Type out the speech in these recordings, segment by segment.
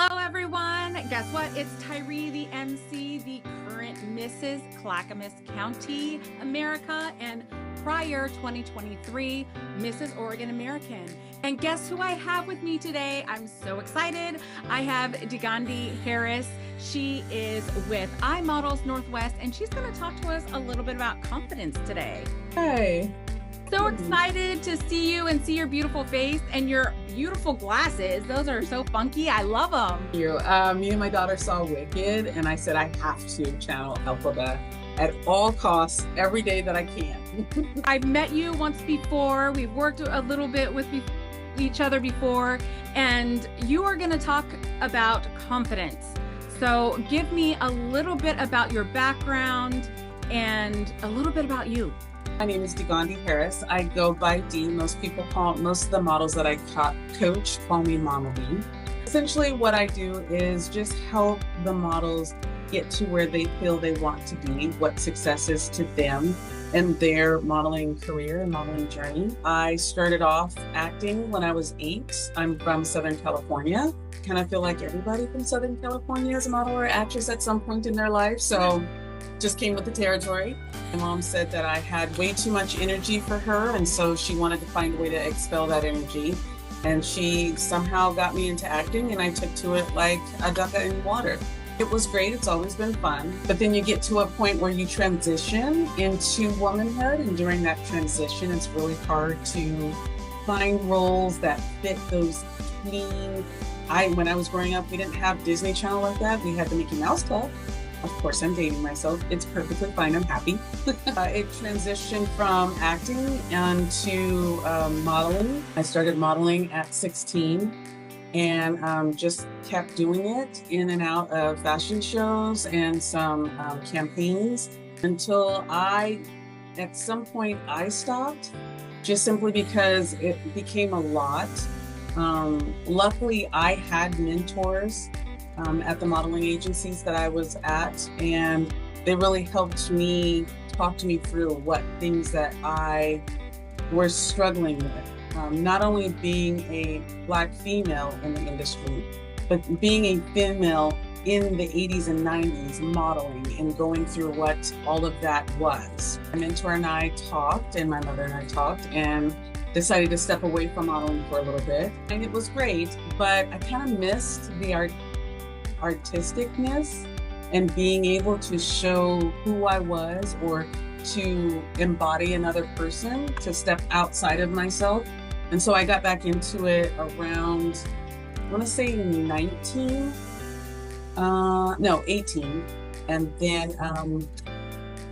Hello, everyone. Guess what? It's Tyree, the MC, the current Mrs. Clackamas County America, and prior 2023 Mrs. Oregon American. And guess who I have with me today? I'm so excited. I have Degundrea Harris. She is with iModels Northwest, and she's going to talk to us a little bit about confidence today. Hey. So excited to see you and see your beautiful face and your beautiful glasses. Those are so funky. I love them. Thank you. Me and my daughter saw Wicked, and I said I have to channel Elphaba at all costs every day that I can. I've met you once before. We've worked a little bit with each other before, and you are going to talk about confidence. So give me a little bit about your background and a little bit about you. My name is Degundrea Harris. I go by Dee. Most of the models that I coach call me Mama Dee. Essentially what I do is just help the models get to where they feel they want to be, what success is to them and their modeling career and modeling journey. I started off acting when I was 8. I'm from Southern California. Kind of feel like everybody from Southern California is a model or actress at some point in their life. So just came with the territory. My mom said that I had way too much energy for her, and so she wanted to find a way to expel that energy. And she somehow got me into acting, and I took to it like a duck in water. It was great. It's always been fun. But then you get to a point where you transition into womanhood, and during that transition, it's really hard to find roles that fit those clean. When I was growing up, we didn't have Disney Channel like that. We had the Mickey Mouse Club. Of course, I'm dating myself. It's perfectly fine. I'm happy. It transitioned from acting into modeling. I started modeling at 16 and just kept doing it in and out of fashion shows and some campaigns until at some point I stopped, just simply because it became a lot. Luckily, I had mentors at the modeling agencies that I was at, and they really helped me talk to me through what things that I was struggling with. Not only being a Black female in the industry, but being a female in the 80s and 90s modeling and going through what all of that was. My mentor and I talked, and my mother and I talked, and decided to step away from modeling for a little bit. And it was great, but I kind of missed the artisticness and being able to show who I was, or to embody another person, to step outside of myself. And so I got back into it around, I want to say 18, and then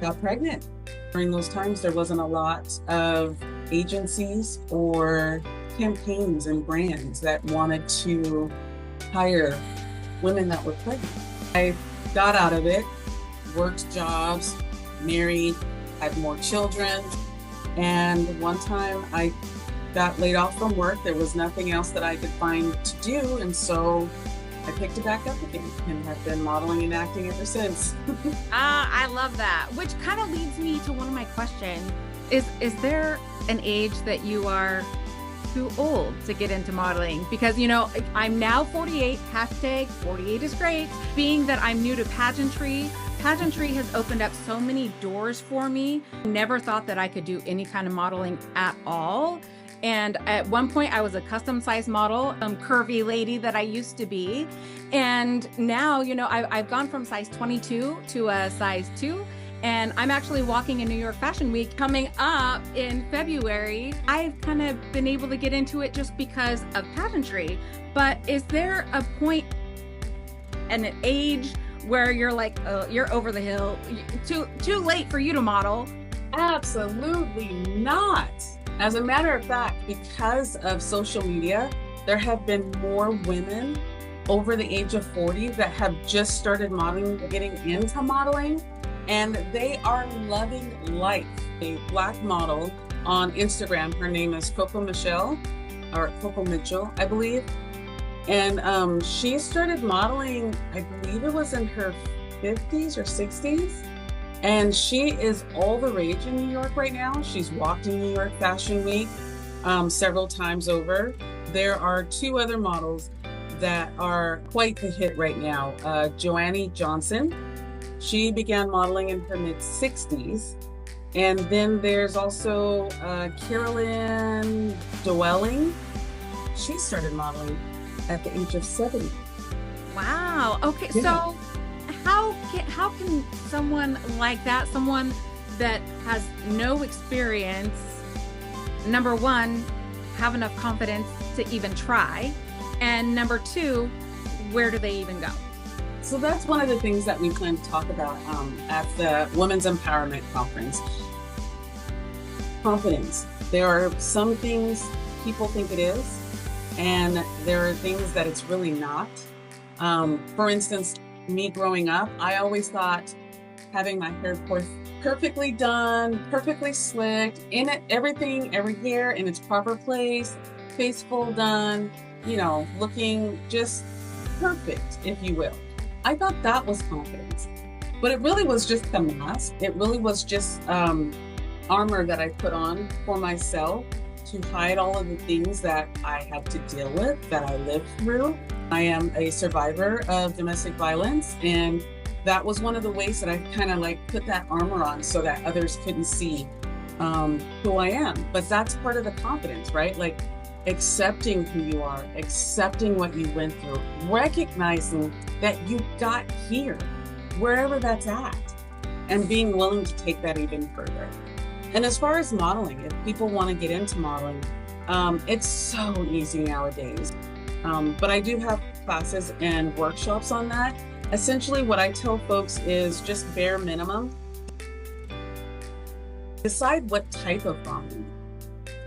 got pregnant. During those times, there wasn't a lot of agencies or campaigns and brands that wanted to hire women that were pregnant. I got out of it, worked jobs, married, had more children, and one time I got laid off from work. There was nothing else that I could find to do, and so I picked it back up again and have been modeling and acting ever since. I love that, which kind of leads me to one of my questions. Is there an age that you are too old to get into modeling? Because, you know, I'm now 48, hashtag 48 is great. Being that I'm new to pageantry has opened up so many doors for me. Never thought that I could do any kind of modeling at all. And at one point I was a custom size model, curvy lady that I used to be. And now, you know, I've gone from size 22 to a size 2. And I'm actually walking in New York Fashion Week coming up in February. I've kind of been able to get into it just because of pageantry. But is there a point and an age where you're like, you're over the hill, too late for you to model? Absolutely not. As a matter of fact, because of social media, there have been more women over the age of 40 that have just started modeling, getting into modeling. And they are loving life. A Black model on Instagram, her name is Coco Mitchell, I believe. And she started modeling, I believe it was in her 50s or 60s. And she is all the rage in New York right now. She's walked in New York Fashion Week several times over. There are 2 other models that are quite the hit right now. Joannie Johnson, she began modeling in her mid-60s. And then there's also Carolyn Dwelling. She started modeling at the age of 70. Wow. Okay. Yeah. So how can someone like that, someone that has no experience, number one, have enough confidence to even try? And number two, where do they even go? So that's one of the things that we plan to talk about at the Women's Empowerment Conference. Confidence. There are some things people think it is, and there are things that it's really not. For instance, me growing up, I always thought having my hair perfectly done, perfectly slicked, in it, everything, every hair in its proper place, face full done, you know, looking just perfect, if you will. I thought that was confidence, but it really was just a mask. It really was just armor that I put on for myself to hide all of the things that I had to deal with, that I lived through. I am a survivor of domestic violence, and that was one of the ways that I kind of like put that armor on so that others couldn't see who I am. But that's part of the confidence, right? Like accepting who you are, accepting what you went through, recognizing that you got here, wherever that's at, and being willing to take that even further. And as far as modeling, if people want to get into modeling, it's so easy nowadays. But I do have classes and workshops on that. Essentially, what I tell folks is just bare minimum. Decide what type of modeling.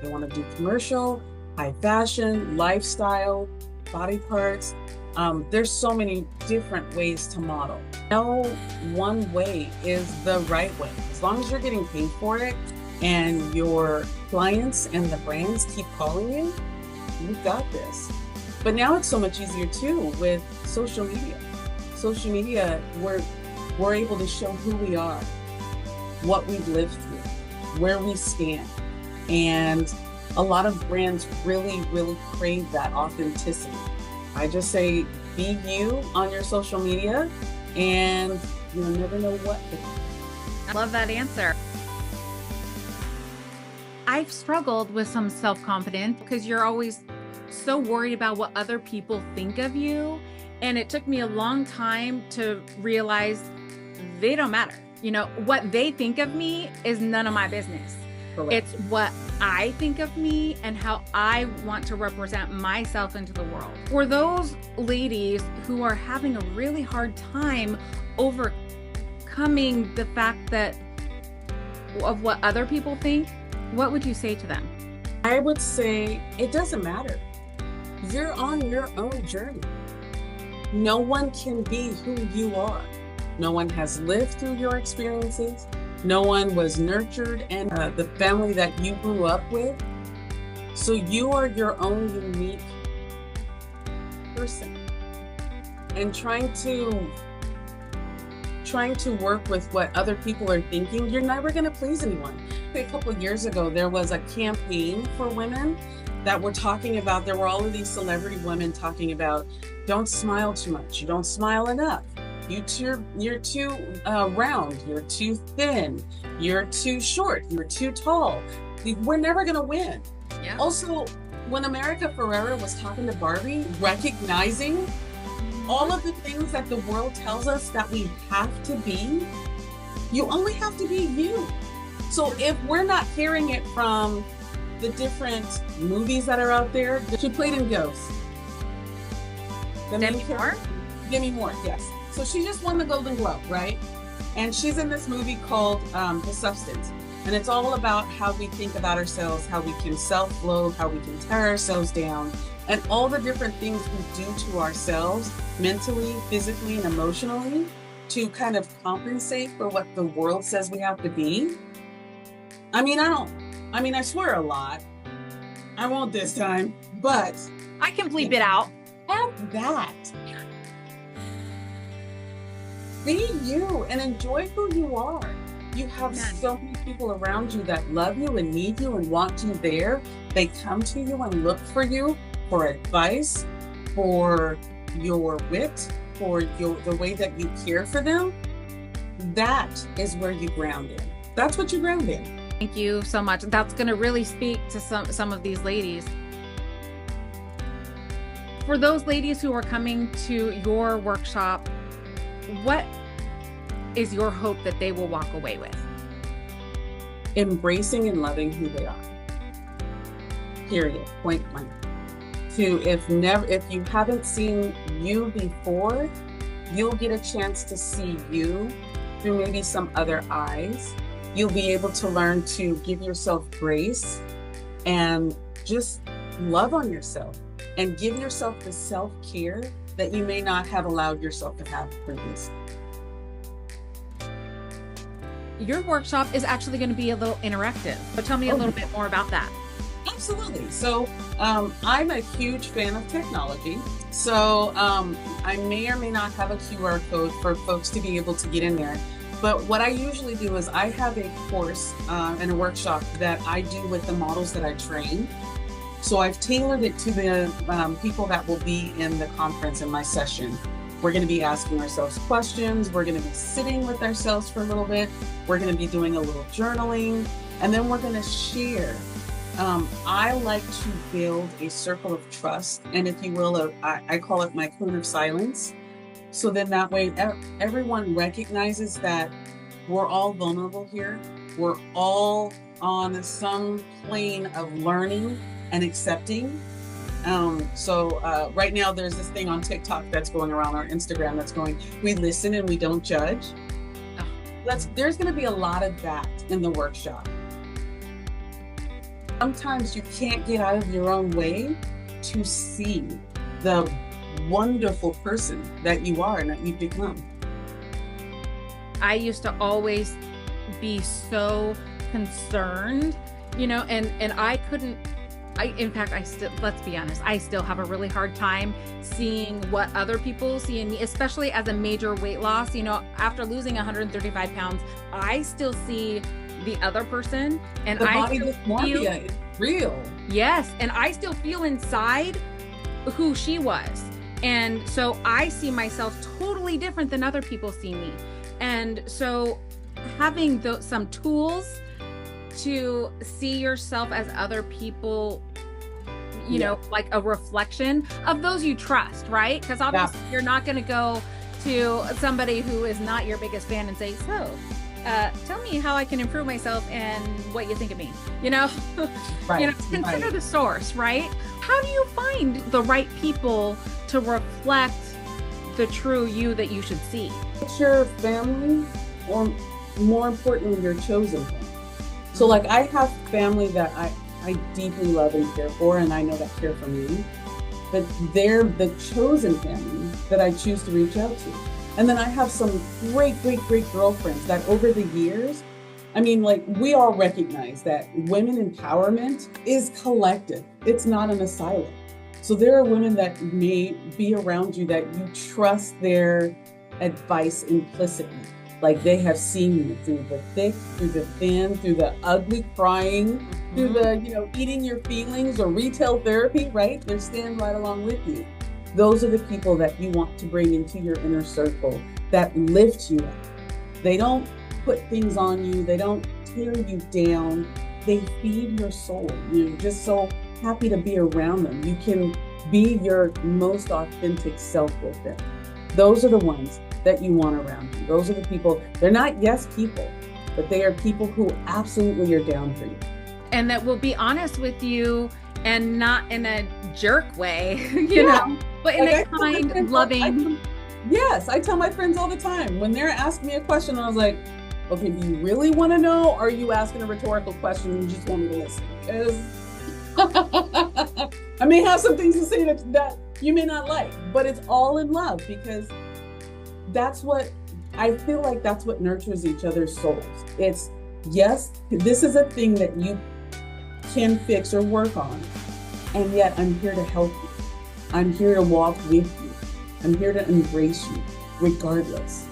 They want to do commercial, high fashion, lifestyle, body parts. There's so many different ways to model. No one way is the right way. As long as you're getting paid for it and your clients and the brands keep calling you, you've got this. But now it's so much easier too with social media. Social media, we're able to show who we are, what we've lived through, where we stand. And a lot of brands really, really crave that authenticity. I just say, be you on your social media, and you'll never know what to do. I love that answer. I've struggled with some self-confidence because you're always so worried about what other people think of you. And it took me a long time to realize they don't matter. You know, what they think of me is none of my business. Correct. It's what I think of me and how I want to represent myself into the world. For those ladies who are having a really hard time overcoming the fact that of what other people think, what would you say to them? I would say it doesn't matter. You're on your own journey. No one can be who you are. No one has lived through your experiences. No one was nurtured in the family that you grew up with. So you are your own unique person. And trying to work with what other people are thinking, you're never going to please anyone. A couple of years ago, there was a campaign for women that were talking about, there were all of these celebrity women talking about, don't smile too much. You don't smile enough. You're too round. You're too thin. You're too short. You're too tall. We're never going to win. Yeah. Also, when America Ferrera was talking to Barbie, recognizing all of the things that the world tells us that we have to be, you only have to be you. So if we're not hearing it from the different movies that are out there, she played in Ghost. Demi Moore? Demi Moore, yes. So she just won the Golden Globe, right? And she's in this movie called The Substance. And it's all about how we think about ourselves, how we can self-loathe, how we can tear ourselves down, and all the different things we do to ourselves mentally, physically, and emotionally to kind of compensate for what the world says we have to be. I swear a lot. I won't this time, but I can bleep it out. Have that. Be you and enjoy who you are. You have so many people around you that love you and need you and want you there. They come to you and look for you for advice. for your wit, for the way that you care for them, that is where you ground in. That's what you ground in. Thank you so much. That's going to really speak to some of these ladies. For those ladies who are coming to your workshop, what is your hope that they will walk away with? Embracing and loving who they are. Period. Point blank. If you haven't seen you before, you'll get a chance to see you through maybe some other eyes. You'll be able to learn to give yourself grace and just love on yourself and give yourself the self-care that you may not have allowed yourself to have previously. Your workshop is actually going to be a little interactive, but tell me a little bit more about that. Absolutely. So I'm a huge fan of technology. So I may or may not have a QR code for folks to be able to get in there. But what I usually do is I have a course and a workshop that I do with the models that I train. So I've tailored it to the people that will be in the conference in my session. We're going to be asking ourselves questions. We're going to be sitting with ourselves for a little bit. We're going to be doing a little journaling, and then we're going to share. I like to build a circle of trust, and if you will, I call it my cone of silence. So then that way everyone recognizes that we're all vulnerable here. We're all on some plane of learning and accepting. So right now there's this thing on TikTok that's going around, our Instagram that's going, we listen and we don't judge. There's going to be a lot of that in the workshop. Sometimes you can't get out of your own way to see the wonderful person that you are and that you've become. I used to always be so concerned, and I couldn't, in fact, let's be honest, I still have a really hard time seeing what other people see in me, especially as a major weight loss. After losing 135 pounds, I still see the other person, and the body dysmorphia is real. Yes, and I still feel inside who she was. And so I see myself totally different than other people see me. And so having some tools to see yourself as other people, like a reflection of those you trust, right? Because obviously you're not going to go to somebody who is not your biggest fan and say, so tell me how I can improve myself and what you think of me, Right. Consider the source, right? How do you find the right people to reflect the true you that you should see? It's your family, or more importantly, your chosen family. So like I have family that I deeply love and care for, and I know that care for me, but they're the chosen family that I choose to reach out to. And then I have some great girlfriends that over the years, we all recognize that women empowerment is collective. It's not an asylum. So there are women that may be around you that you trust their advice implicitly. Like they have seen you through the thick, through the thin, through the ugly crying, through the, eating your feelings or retail therapy, right? They stand right along with you. Those are the people that you want to bring into your inner circle that lift you up. They don't put things on you. They don't tear you down. They feed your soul. You're just so happy to be around them. You can be your most authentic self with them. Those are the ones that you want around you. Those are the people, they're not yes people, but they are people who absolutely are down for you. And that will be honest with you and not in a jerk way, know, but in a kind, loving. Yes, I tell my friends all the time when they're asking me a question, I was like, okay, do you really want to know? Or are you asking a rhetorical question and you just want me to listen? Because I may have some things to say that you may not like, but it's all in love, because that's what I feel like, that's what nurtures each other's souls. It's, yes, this is a thing that you can fix or work on, and yet I'm here to help you. I'm here to walk with you. I'm here to embrace you regardless.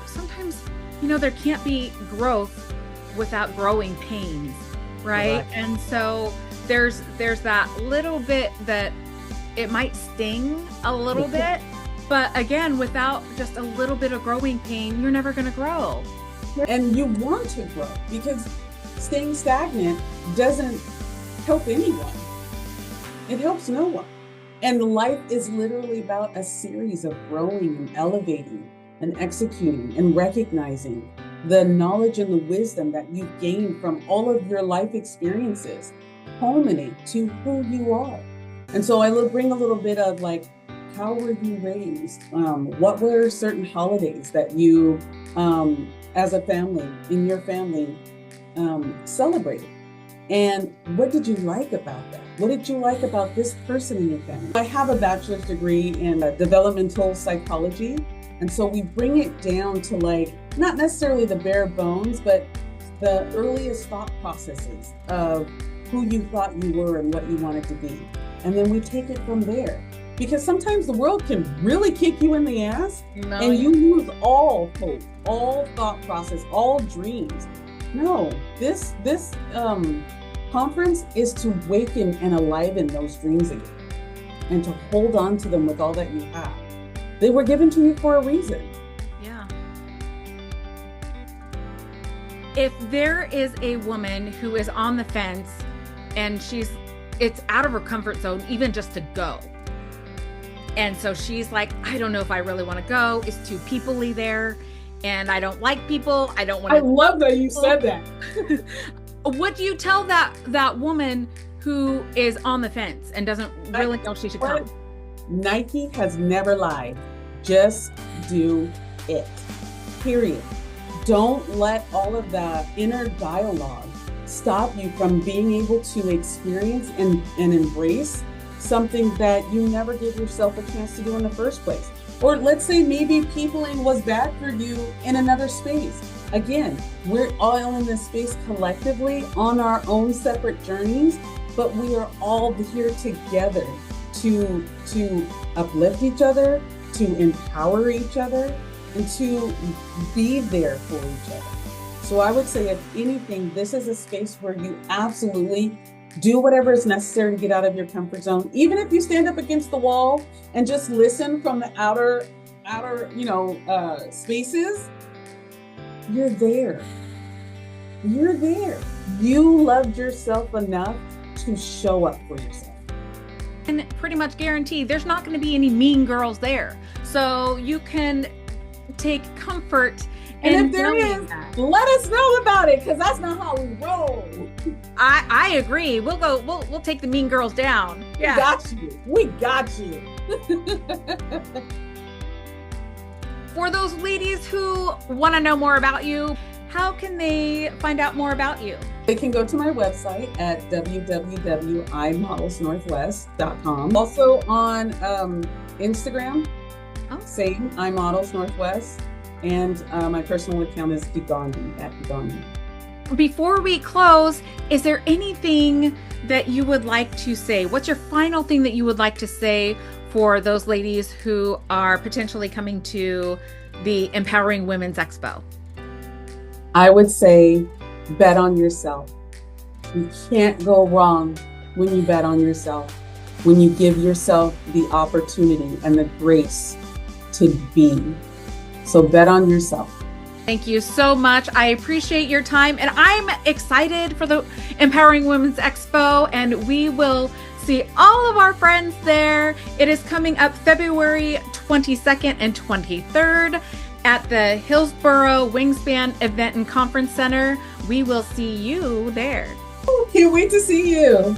Sometimes, there can't be growth without growing pains. right? Right. And so there's that little bit that it might sting a little bit, but again, without just a little bit of growing pain, you're never going to grow. And you want to grow, because staying stagnant doesn't help anyone. It helps no one. And life is literally about a series of growing and elevating and executing and recognizing the knowledge and the wisdom that you've gained from all of your life experiences culminate to who you are. And so I will bring a little bit of like, how were you raised? What were certain holidays that you, as a family, in your family, celebrated? And what did you like about that? What did you like about this person in your family? I have a bachelor's degree in developmental psychology. And so we bring it down to like, not necessarily the bare bones, but the earliest thought processes of who you thought you were and what you wanted to be. And then we take it from there. Because sometimes the world can really kick you in the ass and you lose all hope, all thought process, all dreams. No, this conference is to waken and awaken those dreams again and to hold on to them with all that you have. They were given to you for a reason. Yeah. If there is a woman who is on the fence and it's out of her comfort zone, even just to go. And so she's like, I don't know if I really want to go. It's too people-y there. And I don't like people. I don't want to. I love that you said that. What do you tell that woman who is on the fence and doesn't really know she should come? Nike has never lied. Just do it. Period. Don't let all of that inner dialogue stop you from being able to experience and embrace something that you never gave yourself a chance to do in the first place. Or let's say maybe peopling was bad for you in another space. Again, we're all in this space collectively on our own separate journeys, but we are all here together to uplift each other, to empower each other, and to be there for each other. So I would say, if anything, this is a space where you absolutely do whatever is necessary to get out of your comfort zone. Even if you stand up against the wall and just listen from the outer, spaces, you're there. You're there. You loved yourself enough to show up for yourself. And pretty much guaranteed there's not going to be any mean girls there. So you can take comfort. And if there is, let us know about it, because that's not how we roll. I agree. We'll take the mean girls down. Yeah. We got you. For those ladies who want to know more about you, how can they find out more about you? They can go to my website at www.imodelsnorthwest.com. Also on Instagram, same, iModels Northwest. And my personal account is Degundrea. Before we close, is there anything that you would like to say? What's your final thing that you would like to say for those ladies who are potentially coming to the Empowering Women's Expo? I would say, bet on yourself. You can't go wrong when you bet on yourself, when you give yourself the opportunity and the grace to be. So bet on yourself. Thank you so much. I appreciate your time, and I'm excited for the Empowering Women's Expo, and we will see all of our friends there. It is coming up February 22nd and 23rd at the Hillsborough Wingspan Event and Conference Center. We will see you there. Can't wait to see you.